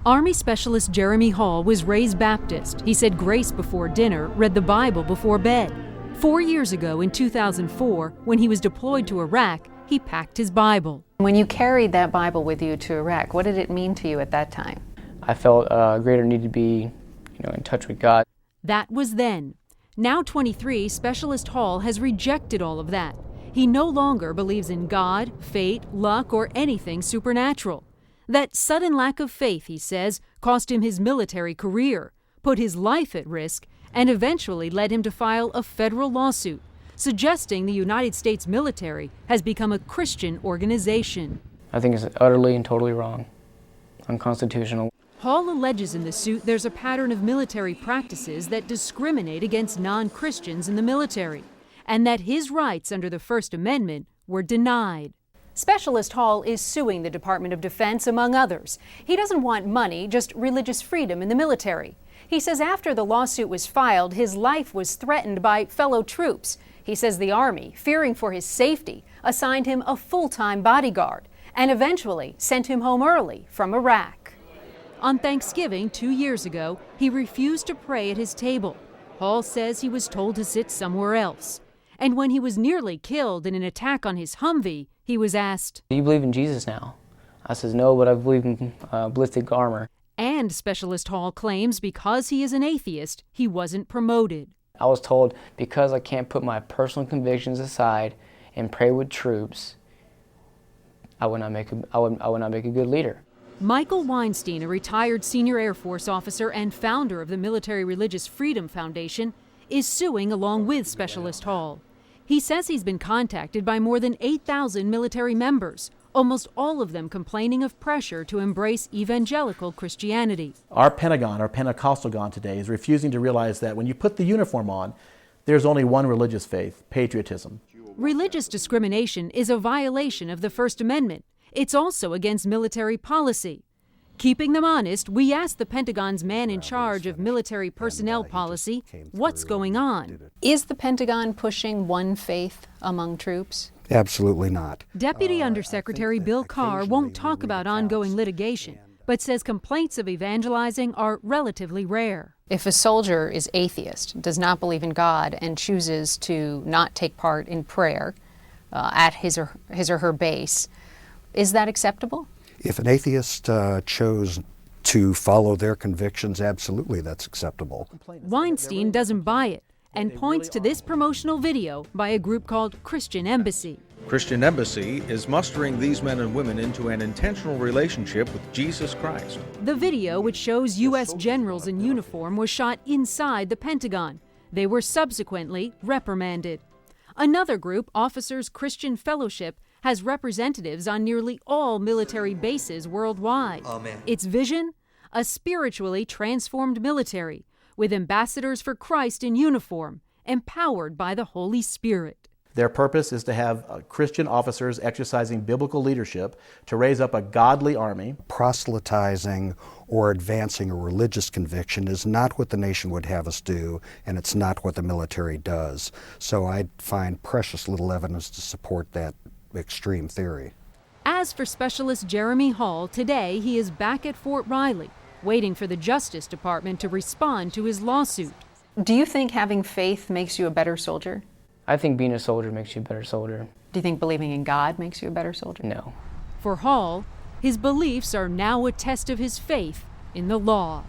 Army Specialist Jeremy Hall was raised Baptist. He said grace before dinner, read the Bible before bed. 4 years ago, in 2004, when he was deployed to Iraq, he packed his Bible. When you carried that Bible with you to Iraq, what did it mean to you at that time? I felt a greater need to be, in touch with God. That was then. Now 23, Specialist Hall has rejected all of that. He no longer believes in God, fate, luck, or anything supernatural. That sudden lack of faith, he says, cost him his military career, put his life at risk, and eventually led him to file a federal lawsuit, suggesting the United States military has become a Christian organization. I think it's utterly and totally wrong, unconstitutional. Hall alleges in the suit there's a pattern of military practices that discriminate against non-Christians in the military, and that his rights under the First Amendment were denied. Specialist Hall is suing the Department of Defense, among others. He doesn't want money, just religious freedom in the military. He says after the lawsuit was filed, his life was threatened by fellow troops. He says the Army, fearing for his safety, assigned him a full-time bodyguard and eventually sent him home early from Iraq. On Thanksgiving 2 years ago, he refused to pray at his table. Hall says he was told to sit somewhere else. And when he was nearly killed in an attack on his Humvee, he was asked, "Do you believe in Jesus now?" I says, "No, but I believe in ballistic armor." And Specialist Hall claims because he is an atheist, he wasn't promoted. I was told because I can't put my personal convictions aside and pray with troops, I would not make a good leader. Michael Weinstein, a retired senior Air Force officer and founder of the Military Religious Freedom Foundation, is suing along with Specialist Hall. He says he's been contacted by more than 8,000 military members, almost all of them complaining of pressure to embrace evangelical Christianity. Our Pentagon, our Pentecostalagon today, is refusing to realize that when you put the uniform on, there's only one religious faith, patriotism. Religious discrimination is a violation of the First Amendment. It's also against military policy. Keeping them honest, we asked the Pentagon's man in charge of military personnel policy, what's going on? Is the Pentagon pushing one faith among troops? Absolutely not. Deputy Undersecretary Bill Carr won't talk about ongoing litigation, but says complaints of evangelizing are relatively rare. If a soldier is atheist, does not believe in God, and chooses to not take part in prayer at his or her base, is that acceptable? If an atheist chose to follow their convictions, absolutely that's acceptable. Weinstein doesn't buy it and points to this promotional video by a group called Christian Embassy. Christian Embassy is mustering these men and women into an intentional relationship with Jesus Christ. The video, which shows U.S. generals in uniform, was shot inside the Pentagon. They were subsequently reprimanded. Another group, Officers Christian Fellowship, has representatives on nearly all military bases worldwide. Amen. Its vision? A spiritually transformed military, with ambassadors for Christ in uniform, empowered by the Holy Spirit. Their purpose is to have Christian officers exercising biblical leadership to raise up a godly army. Proselytizing or advancing a religious conviction is not what the nation would have us do, and it's not what the military does. So I find precious little evidence to support that extreme theory. As for Specialist Jeremy Hall, today he is back at Fort Riley, waiting for the Justice Department to respond to his lawsuit. Do you think having faith makes you a better soldier? I think being a soldier makes you a better soldier. Do you think believing in God makes you a better soldier? No. For Hall, his beliefs are now a test of his faith in the law.